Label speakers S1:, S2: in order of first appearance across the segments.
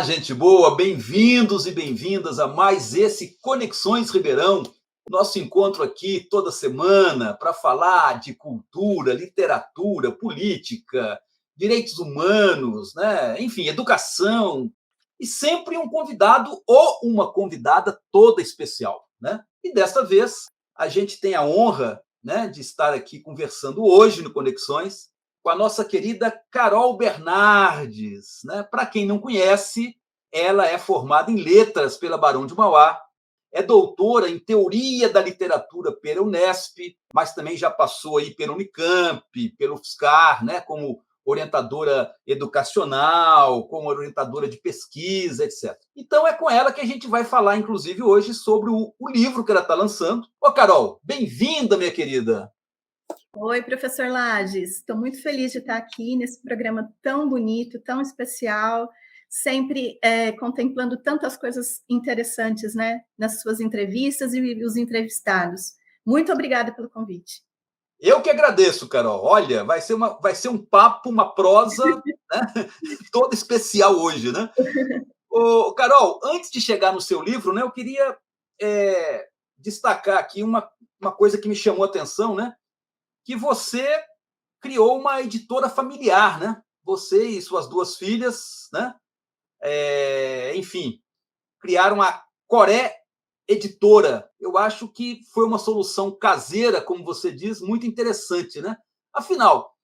S1: Olá, gente boa, bem-vindos e bem-vindas a mais esse Conexões Ribeirão, nosso encontro aqui toda semana para falar de cultura, literatura, política, direitos humanos, né? Enfim, educação, e sempre um convidado ou uma convidada toda especial, né? E desta vez a gente tem a honra, né, de estar aqui conversando hoje no Conexões com a nossa querida Carol Bernardes, né? Para quem não conhece, ela é formada em letras pela Barão de Mauá, é doutora em teoria da literatura pela Unesp, mas também já passou aí pelo Unicamp, pelo UFSCar, né? Como orientadora educacional, como orientadora de pesquisa, etc. Então é com ela que a gente vai falar, inclusive, hoje sobre o livro que ela está lançando. Ô, Carol, bem-vinda, minha querida.
S2: Oi, professor Lages. Estou muito feliz de estar aqui nesse programa tão bonito, tão especial, sempre contemplando tantas coisas interessantes, né, nas suas entrevistas e os entrevistados. Muito obrigada pelo convite.
S1: Eu que agradeço, Carol. Olha, vai ser um papo, uma prosa, né, toda especial hoje, né? Ô, Carol, antes de chegar no seu livro, né, eu queria destacar aqui uma coisa que me chamou a atenção, né? Que você criou uma editora familiar, né? Você e suas duas filhas, né? Enfim, criaram a Coré Editora. Eu acho que foi uma solução caseira, como você diz, muito interessante, né? Afinal,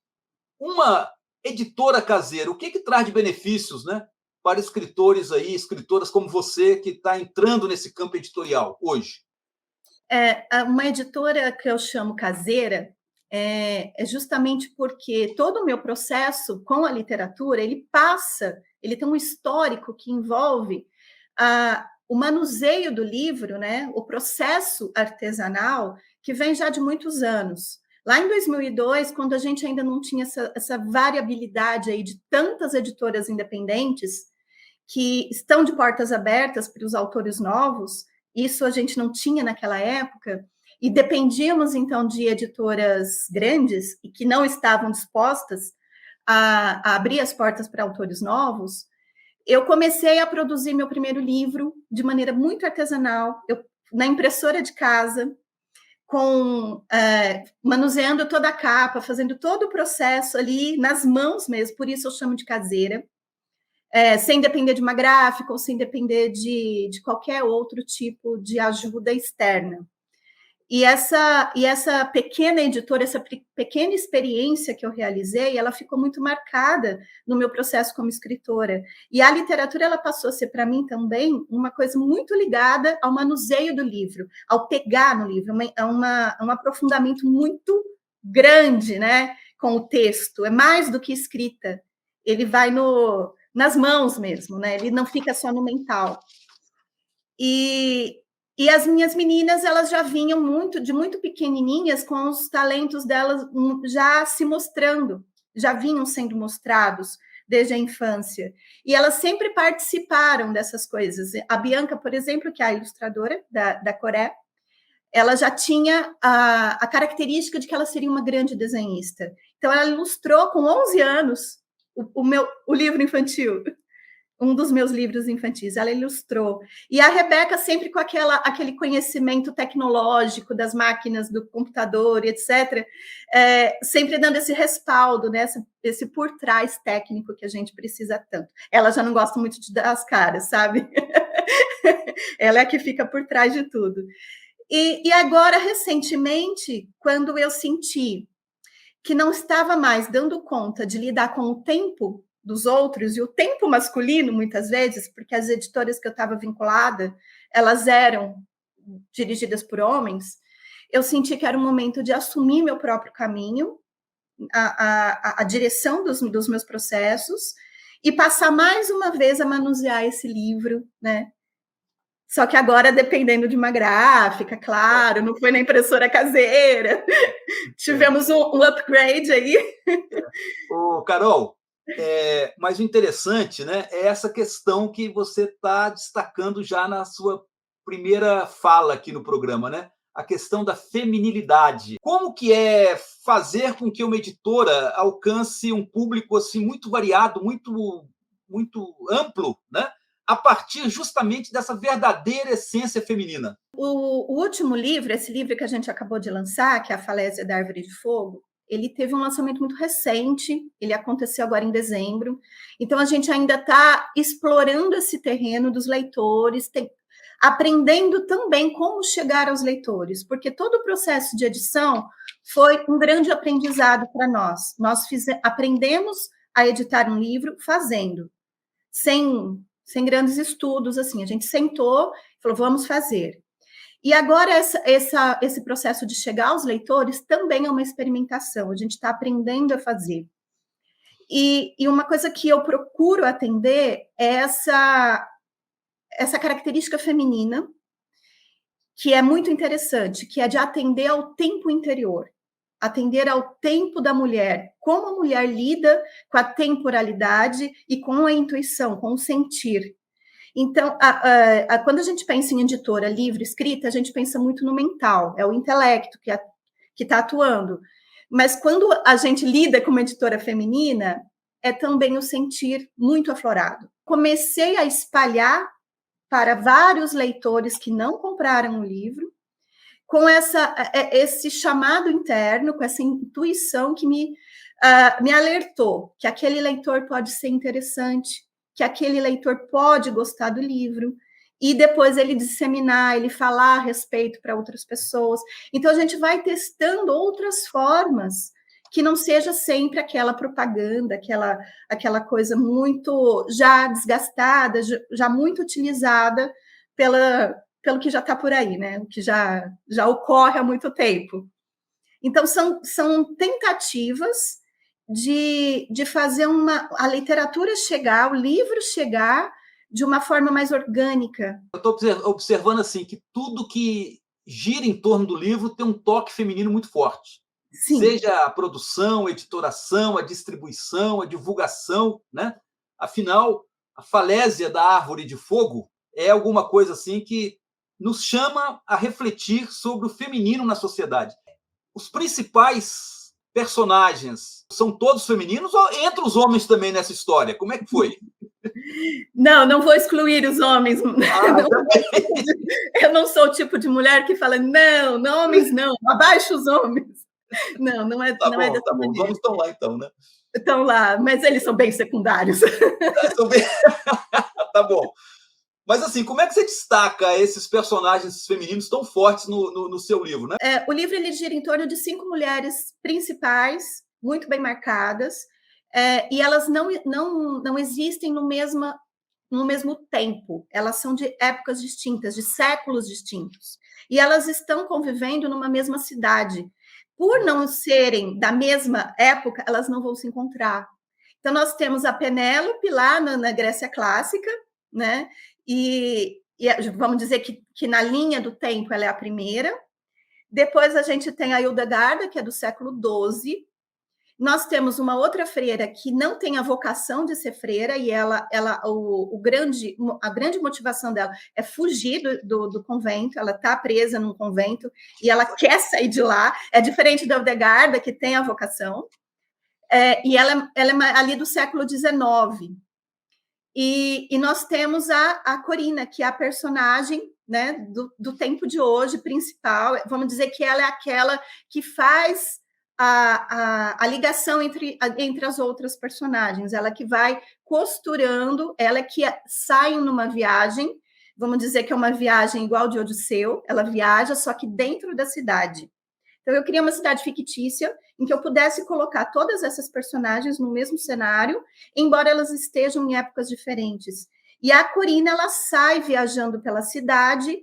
S1: uma editora caseira, o que traz de benefícios, né, para escritores aí, escritoras como você, que está entrando nesse campo editorial hoje?
S2: Uma editora que eu chamo caseira é justamente porque todo o meu processo com a literatura, ele tem um histórico que envolve o manuseio do livro, né, o processo artesanal, que vem já de muitos anos. Lá em 2002, quando a gente ainda não tinha essa variabilidade aí de tantas editoras independentes que estão de portas abertas para os autores novos, isso a gente não tinha naquela época, e dependíamos, então, de editoras grandes e que não estavam dispostas a abrir as portas para autores novos. Eu comecei a produzir meu primeiro livro de maneira muito artesanal, na impressora de casa, manuseando toda a capa, fazendo todo o processo ali nas mãos mesmo, por isso eu chamo de caseira. Sem depender de uma gráfica ou sem depender de qualquer outro tipo de ajuda externa. E essa pequena editora, essa pequena experiência que eu realizei, ela ficou muito marcada no meu processo como escritora. E a literatura, ela passou a ser, para mim, também uma coisa muito ligada ao manuseio do livro, ao pegar no livro, um aprofundamento muito grande, né, com o texto. É mais do que escrita. Ele vai nas mãos mesmo, né? Ele não fica só no mental. E as minhas meninas, elas já vinham de muito pequenininhas, com os talentos delas já se mostrando, já vinham sendo mostrados desde a infância. E elas sempre participaram dessas coisas. A Bianca, por exemplo, que é a ilustradora da Coré, ela já tinha a característica de que ela seria uma grande desenhista. Então, ela ilustrou com 11 anos o livro infantil, um dos meus livros infantis, ela ilustrou. E a Rebeca sempre com aquele conhecimento tecnológico das máquinas, do computador, etc., sempre dando esse respaldo, né, esse por trás técnico que a gente precisa tanto. Ela já não gosta muito de dar as caras, sabe? Ela é a que fica por trás de tudo. E agora, recentemente, quando eu senti que não estava mais dando conta de lidar com o tempo dos outros, e o tempo masculino, muitas vezes, porque as editoras que eu estava vinculada, elas eram dirigidas por homens, eu senti que era o momento de assumir meu próprio caminho, a direção dos meus processos, e passar mais uma vez a manusear esse livro, né? Só que agora, dependendo de uma gráfica, claro, não foi na impressora caseira. Tivemos um upgrade aí.
S1: Ô, Carol, mas o interessante, né, é essa questão que você está destacando já na sua primeira fala aqui no programa, né? A questão da feminilidade. Como que é fazer com que uma editora alcance um público assim muito variado, muito amplo, né? a partir justamente dessa verdadeira essência feminina.
S2: O último livro, esse livro que a gente acabou de lançar, que é A Falésia da Árvore de Fogo, ele teve um lançamento muito recente, ele aconteceu agora em dezembro, então a gente ainda está explorando esse terreno dos leitores, aprendendo também como chegar aos leitores, porque todo o processo de edição foi um grande aprendizado para nós. Nós aprendemos a editar um livro fazendo, sem grandes estudos, assim, a gente sentou e falou, vamos fazer. E agora esse processo de chegar aos leitores também é uma experimentação, a gente está aprendendo a fazer. E uma coisa que eu procuro atender é essa característica feminina, que é muito interessante, que é de atender ao tempo interior, atender ao tempo da mulher, como a mulher lida com a temporalidade e com a intuição, com o sentir. Então, quando a gente pensa em editora, livro, escrita, a gente pensa muito no mental, é o intelecto que está atuando. Mas quando a gente lida com uma editora feminina, é também o sentir muito aflorado. Comecei a espalhar para vários leitores que não compraram o livro, com esse chamado interno, com essa intuição que me alertou que aquele leitor pode ser interessante, que aquele leitor pode gostar do livro, e depois ele disseminar, ele falar a respeito para outras pessoas. Então, a gente vai testando outras formas que não seja sempre aquela propaganda, aquela coisa muito já desgastada, já muito utilizada pelo que já está por aí, né? O que já ocorre há muito tempo. Então, são tentativas de fazer a literatura chegar, o livro chegar de uma forma mais orgânica.
S1: Eu estou observando assim que tudo que gira em torno do livro tem um toque feminino muito forte. Sim. Seja a produção, a editoração, a distribuição, a divulgação, né? Afinal, a Falésia da Árvore de Fogo é alguma coisa assim que nos chama a refletir sobre o feminino na sociedade. Os principais personagens são todos femininos ou entra os homens também nessa história? Como é que foi?
S2: Não vou excluir os homens. Eu não sou o tipo de mulher que fala, não, homens não, abaixo os homens. Não é dessa maneira.
S1: Os homens estão lá então, né?
S2: Estão lá, mas eles são bem secundários.
S1: Tá bom. Mas, assim, como é que você destaca esses personagens femininos tão fortes no seu livro, né?
S2: O livro ele gira em torno de 5 mulheres principais, muito bem marcadas, e elas não existem no mesmo tempo. Elas são de épocas distintas, de séculos distintos. E elas estão convivendo numa mesma cidade. Por não serem da mesma época, elas não vão se encontrar. Então, nós temos a Penélope lá na Grécia Clássica, né? E vamos dizer que na linha do tempo ela é a primeira. Depois a gente tem a Hildegarda, que é do século XII. Nós temos uma outra freira que não tem a vocação de ser freira, e a grande motivação dela é fugir do convento, ela está presa num convento e ela quer sair de lá. É diferente da Hildegarda, que tem a vocação, e ela é ali do século XIX. E nós temos a Corina, que é a personagem, né, do tempo de hoje principal. Vamos dizer que ela é aquela que faz a ligação entre as outras personagens, ela que vai costurando, ela que sai numa viagem, vamos dizer que é uma viagem igual de Odisseu, ela viaja, só que dentro da cidade. Então, eu queria uma cidade fictícia em que eu pudesse colocar todas essas personagens no mesmo cenário, embora elas estejam em épocas diferentes. E a Corina, ela sai viajando pela cidade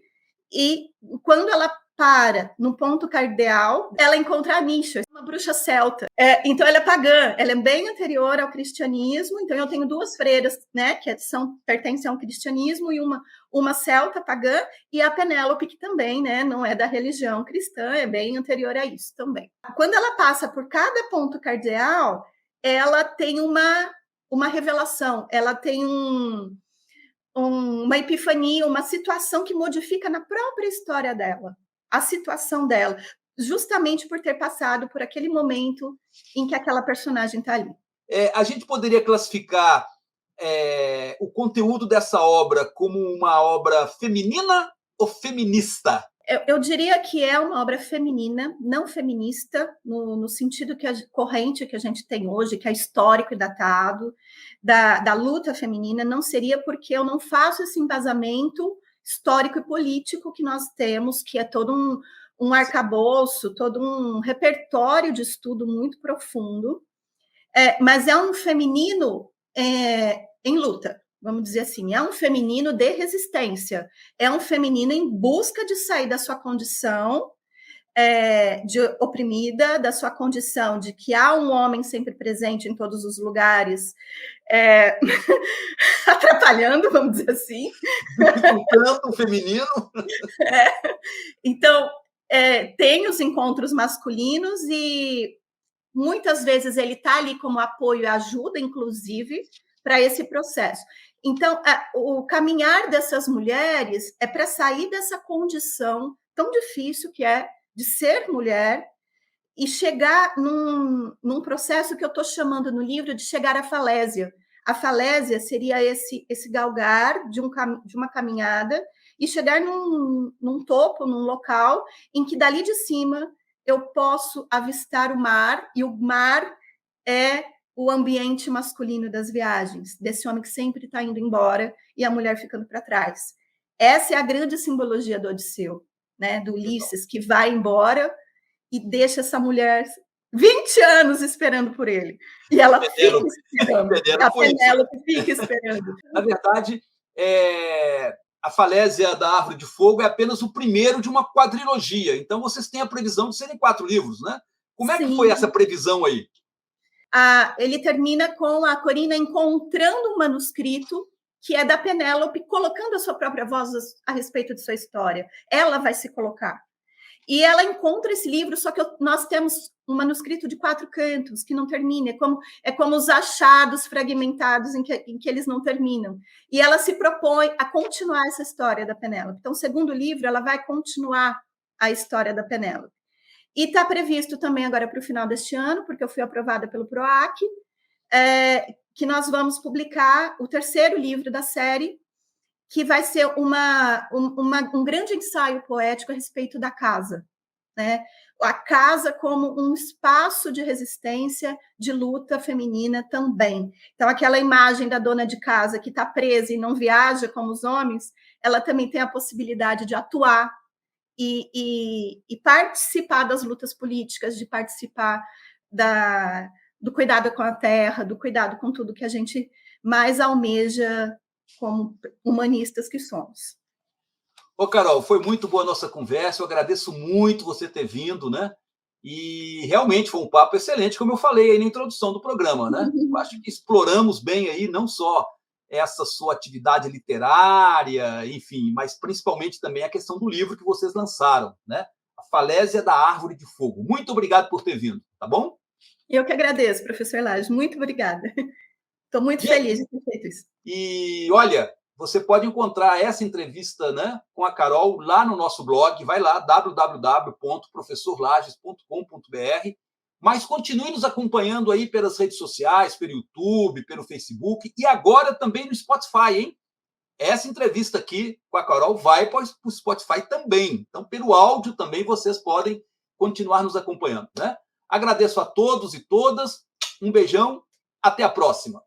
S2: e, quando ela para no ponto cardeal, ela encontra a Nisha, uma bruxa celta. Então, ela é pagã, ela é bem anterior ao cristianismo. Então, eu tenho 2 freiras, né, que pertencem ao cristianismo, e uma celta pagã, e a Penélope, que também, né, não é da religião cristã, é bem anterior a isso também. Quando ela passa por cada ponto cardeal, ela tem uma revelação, ela tem uma epifania, uma situação que modifica na própria história dela, a situação dela, justamente por ter passado por aquele momento em que aquela personagem está ali.
S1: A gente poderia classificar o conteúdo dessa obra como uma obra feminina ou feminista?
S2: Eu diria que é uma obra feminina, não feminista, no sentido corrente que a gente tem hoje, que é histórico e datado, da luta feminina, não seria porque eu não faço esse embasamento histórico e político que nós temos, que é todo um arcabouço, todo um repertório de estudo muito profundo, mas é um feminino em luta. Vamos dizer assim, é um feminino de resistência, é um feminino em busca de sair da sua condição de oprimida, da sua condição de que há um homem sempre presente em todos os lugares, atrapalhando, vamos dizer assim.
S1: Tanto o feminino.
S2: Então, tem os encontros masculinos e muitas vezes ele está ali como apoio e ajuda, inclusive, para esse processo. Então, o caminhar dessas mulheres é para sair dessa condição tão difícil que é de ser mulher e chegar num processo que eu estou chamando no livro de chegar à falésia. A falésia seria esse galgar de uma caminhada e chegar num topo, num local em que dali de cima eu posso avistar o mar, e o mar é o ambiente masculino das viagens, desse homem que sempre está indo embora e a mulher ficando para trás. Essa é a grande simbologia do Odisseu, né? Do Ulisses, que vai embora e deixa essa mulher 20 anos esperando por ele. E ela fica esperando. A Penélope fica esperando.
S1: Na verdade, a Falésia da Árvore de Fogo é apenas o primeiro de uma quadrilogia. Então, vocês têm a previsão de serem 4 livros, né? Como é que foi essa previsão aí?
S2: Ele termina com a Corina encontrando um manuscrito que é da Penélope, colocando a sua própria voz a respeito de sua história. Ela vai se colocar. E ela encontra esse livro, só que nós temos um manuscrito de 4 cantos, que não termina. É como os achados fragmentados em que eles não terminam. E ela se propõe a continuar essa história da Penélope. Então, o segundo livro, ela vai continuar a história da Penélope. E está previsto também agora para o final deste ano, porque eu fui aprovada pelo PROAC, que nós vamos publicar o 3º livro da série, que vai ser um grande ensaio poético a respeito da casa, né? A casa como um espaço de resistência, de luta feminina também. Então, aquela imagem da dona de casa que está presa e não viaja como os homens, ela também tem a possibilidade de atuar e participar das lutas políticas, de participar do cuidado com a terra, do cuidado com tudo que a gente mais almeja como humanistas que somos.
S1: Ô, Carol, foi muito boa a nossa conversa, eu agradeço muito você ter vindo, né? E realmente foi um papo excelente, como eu falei aí na introdução do programa, né? Eu acho que exploramos bem aí não só essa sua atividade literária, enfim, mas principalmente também a questão do livro que vocês lançaram, né? A Falésia da Árvore de Fogo. Muito obrigado por ter vindo, tá bom?
S2: Eu que agradeço, professor Laje, muito obrigada. Estou muito feliz de ter feito isso.
S1: E olha, você pode encontrar essa entrevista, né, com a Carol lá no nosso blog, vai lá, www.professorlages.com.br, mas continue nos acompanhando aí pelas redes sociais, pelo YouTube, pelo Facebook e agora também no Spotify, hein? Essa entrevista aqui com a Carol vai para o Spotify também. Então, pelo áudio também vocês podem continuar nos acompanhando, né? Agradeço a todos e todas, um beijão, até a próxima.